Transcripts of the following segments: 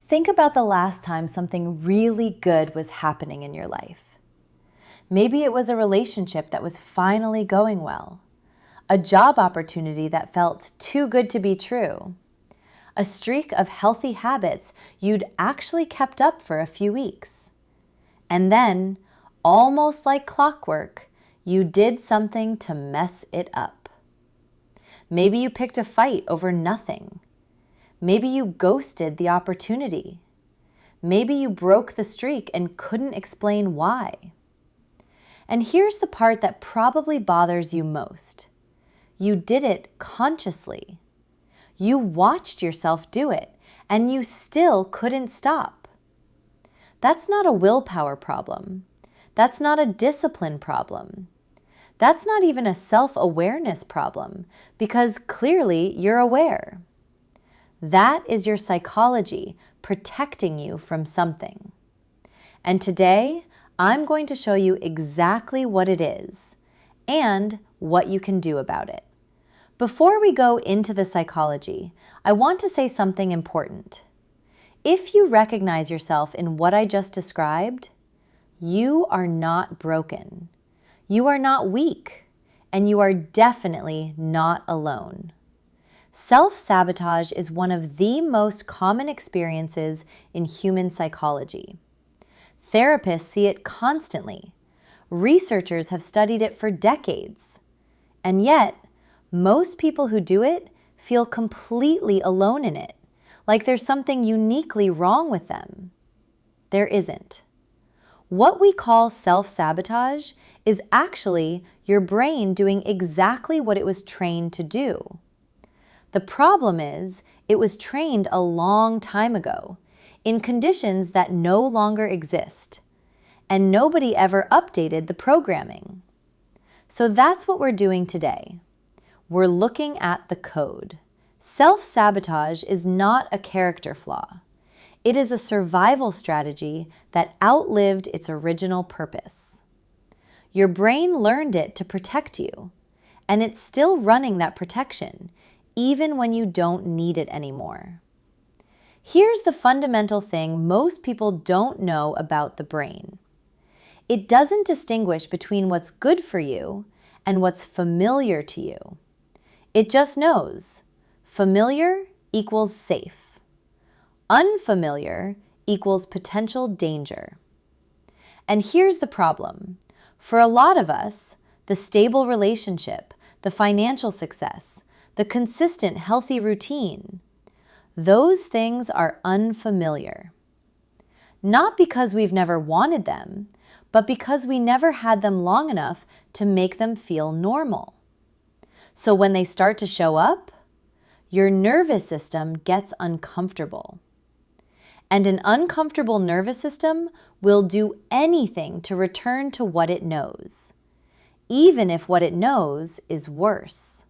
Think about the last time something really good was happening in your life. Maybe it was a relationship that was finally going well, a job opportunity that felt too good to be true, a streak of healthy habits you'd actually kept up for a few weeks. And then, almost like clockwork, you did something to mess it up. Maybe you picked a fight over nothing. Maybe you ghosted the opportunity. Maybe you broke the streak and couldn't explain why. And here's the part that probably bothers you most. You did it consciously. You watched yourself do it, and you still couldn't stop. That's not a willpower problem. That's not a discipline problem. That's not even a self-awareness problem, because clearly you're aware. That is your psychology protecting you from something. And today, I'm going to show you exactly what it is and what you can do about it. Before we go into the psychology, I want to say something important. If you recognize yourself in what I just described, you are not broken. You are not weak, and you are definitely not alone. Self-sabotage is one of the most common experiences in human psychology. Therapists see it constantly. Researchers have studied it for decades. And yet, most people who do it feel completely alone in it, like there's something uniquely wrong with them. There isn't. What we call self-sabotage is actually your brain doing exactly what it was trained to do. The problem is, it was trained a long time ago, in conditions that no longer exist, and nobody ever updated the programming. So that's what we're doing today. We're looking at the code. Self-sabotage is not a character flaw. It is a survival strategy that outlived its original purpose. Your brain learned it to protect you, and it's still running that protection, even when you don't need it anymore. Here's the fundamental thing most people don't know about the brain. It doesn't distinguish between what's good for you and what's familiar to you. It just knows familiar equals safe. Unfamiliar equals potential danger. And here's the problem. For a lot of us, the stable relationship, the financial success, the consistent, healthy routine, those things are unfamiliar. Not because we've never wanted them, but because we never had them long enough to make them feel normal. So when they start to show up, your nervous system gets uncomfortable. And an uncomfortable nervous system will do anything to return to what it knows, even if what it knows is worse.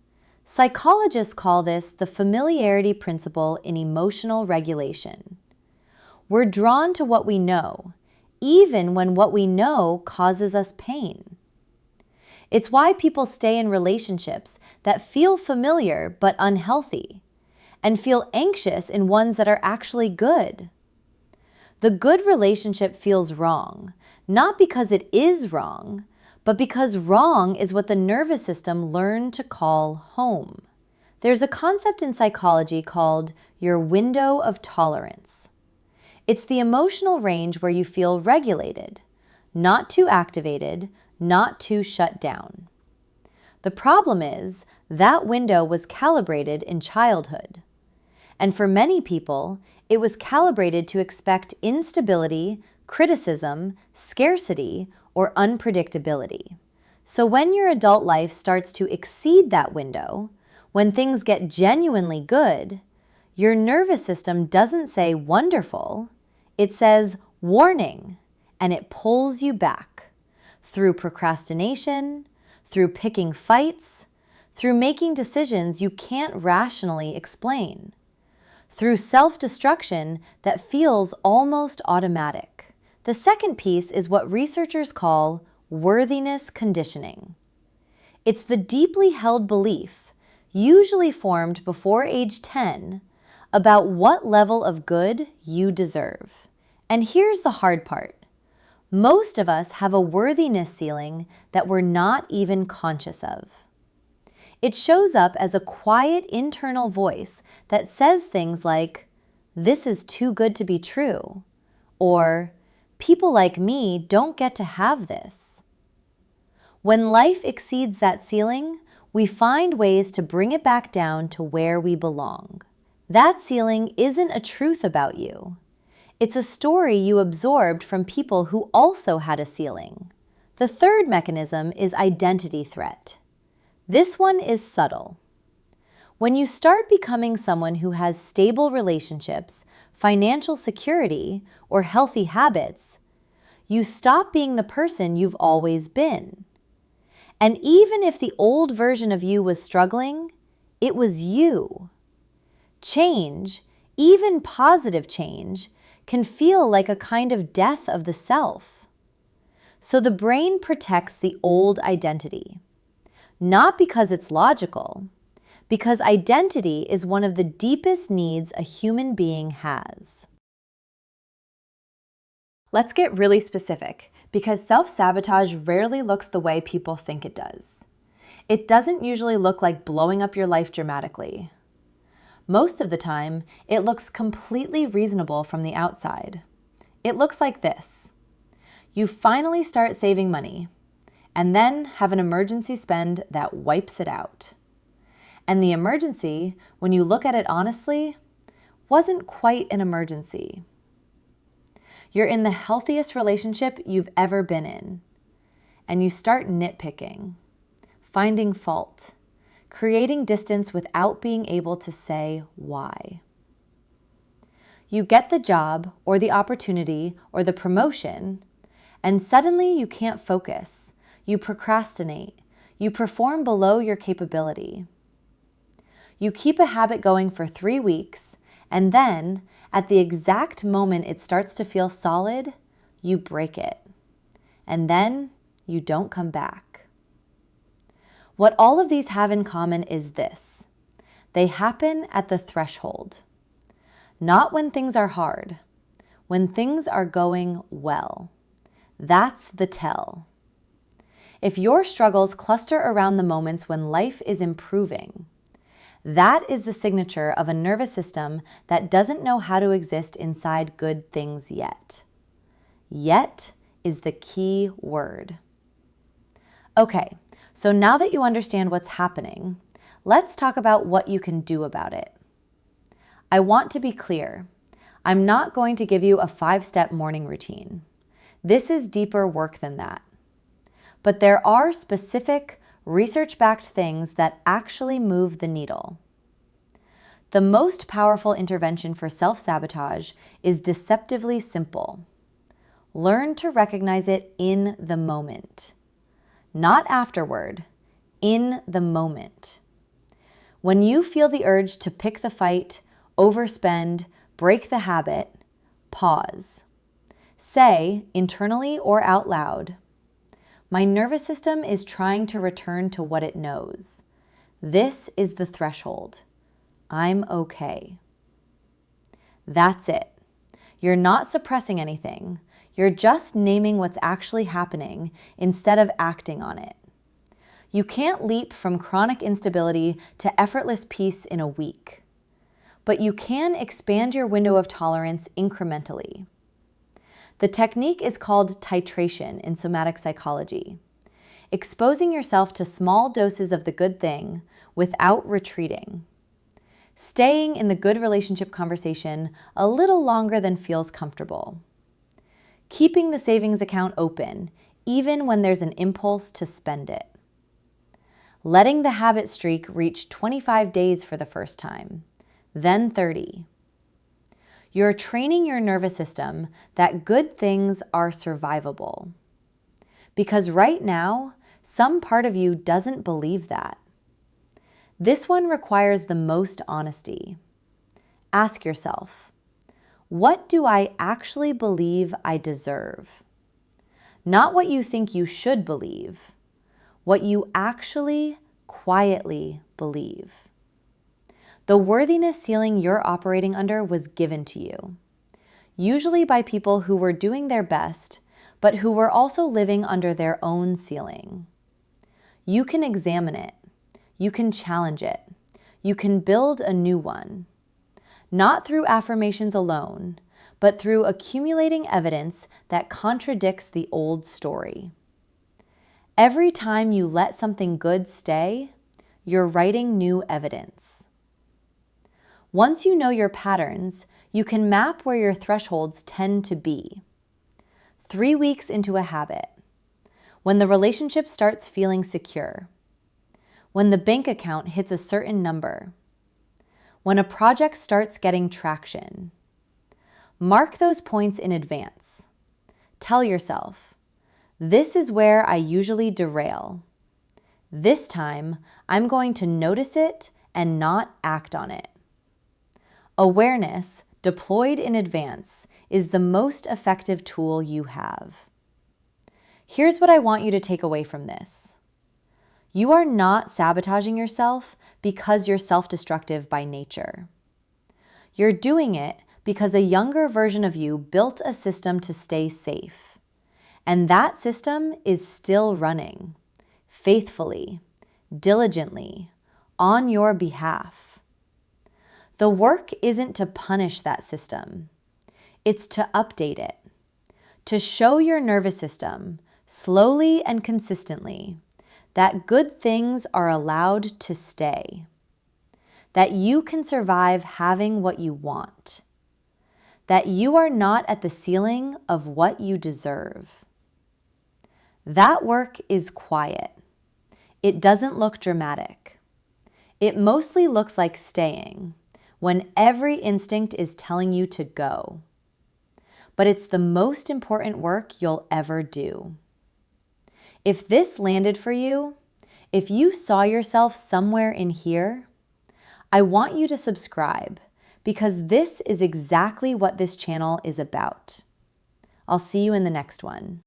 Psychologists call this the familiarity principle in emotional regulation. We're drawn to what we know, even when what we know causes us pain. It's why people stay in relationships that feel familiar but unhealthy, and feel anxious in ones that are actually good. The good relationship feels wrong, not because it is wrong, but because wrong is what the nervous system learned to call home. There's a concept in psychology called your window of tolerance. It's the emotional range where you feel regulated, not too activated, not too shut down. The problem is that window was calibrated in childhood. And for many people, it was calibrated to expect instability, criticism, scarcity, or unpredictability. So when your adult life starts to exceed that window, when things get genuinely good, your nervous system doesn't say wonderful, it says warning, and it pulls you back through procrastination, through picking fights, through making decisions you can't rationally explain, through self-destruction that feels almost automatic. The second piece is what researchers call worthiness conditioning. It's the deeply held belief, usually formed before age 10, about what level of good you deserve. And here's the hard part. Most of us have a worthiness ceiling that we're not even conscious of. It shows up as a quiet internal voice that says things like, "This is too good to be true," or "People like me don't get to have this." When life exceeds that ceiling, we find ways to bring it back down to where we belong. That ceiling isn't a truth about you. It's a story you absorbed from people who also had a ceiling. The third mechanism is identity threat. This one is subtle. When you start becoming someone who has stable relationships, financial security, or healthy habits, you stop being the person you've always been. And even if the old version of you was struggling, it was you. Change, even positive change, can feel like a kind of death of the self. So the brain protects the old identity. Not because it's logical, because identity is one of the deepest needs a human being has. Let's get really specific, because self-sabotage rarely looks the way people think it does. It doesn't usually look like blowing up your life dramatically. Most of the time, it looks completely reasonable from the outside. It looks like this. You finally start saving money, and then have an emergency spend that wipes it out. And the emergency, when you look at it honestly, wasn't quite an emergency. You're in the healthiest relationship you've ever been in, and you start nitpicking, finding fault, creating distance without being able to say why. You get the job or the opportunity or the promotion, and suddenly you can't focus. You procrastinate. You perform below your capability. You keep a habit going for 3 weeks, and then, at the exact moment it starts to feel solid, you break it. And then you don't come back. What all of these have in common is this. They happen at the threshold. Not when things are hard, when things are going well. That's the tell. If your struggles cluster around the moments when life is improving, that is the signature of a nervous system that doesn't know how to exist inside good things yet. Yet is the key word. Okay, so now that you understand what's happening, let's talk about what you can do about it. I want to be clear. I'm not going to give you a 5-step morning routine. This is deeper work than that. But there are specific, research-backed things that actually move the needle. The most powerful intervention for self-sabotage is deceptively simple. Learn to recognize it in the moment. Not afterward, in the moment. When you feel the urge to pick the fight, overspend, break the habit, pause. Say, internally or out loud, "My nervous system is trying to return to what it knows. This is the threshold. I'm okay." That's it. You're not suppressing anything. You're just naming what's actually happening instead of acting on it. You can't leap from chronic instability to effortless peace in a week. But you can expand your window of tolerance incrementally. The technique is called titration in somatic psychology. Exposing yourself to small doses of the good thing without retreating. Staying in the good relationship conversation a little longer than feels comfortable. Keeping the savings account open, even when there's an impulse to spend it. Letting the habit streak reach 25 days for the first time, then 30. You're training your nervous system that good things are survivable. Because right now, some part of you doesn't believe that. This one requires the most honesty. Ask yourself, what do I actually believe I deserve? Not what you think you should believe, what you actually quietly believe. The worthiness ceiling you're operating under was given to you, usually by people who were doing their best, but who were also living under their own ceiling. You can examine it. You can challenge it. You can build a new one. Not through affirmations alone, but through accumulating evidence that contradicts the old story. Every time you let something good stay, you're writing new evidence. Once you know your patterns, you can map where your thresholds tend to be. 3 weeks into a habit, when the relationship starts feeling secure, when the bank account hits a certain number, when a project starts getting traction. Mark those points in advance. Tell yourself, this is where I usually derail. This time, I'm going to notice it and not act on it. Awareness, deployed in advance, is the most effective tool you have. Here's what I want you to take away from this. You are not sabotaging yourself because you're self-destructive by nature. You're doing it because a younger version of you built a system to stay safe. And that system is still running, faithfully, diligently, on your behalf. The work isn't to punish that system. It's to update it, to show your nervous system, slowly and consistently, that good things are allowed to stay, that you can survive having what you want, that you are not at the ceiling of what you deserve. That work is quiet. It doesn't look dramatic. It mostly looks like staying, when every instinct is telling you to go. But it's the most important work you'll ever do. If this landed for you, if you saw yourself somewhere in here, I want you to subscribe, because this is exactly what this channel is about. I'll see you in the next one.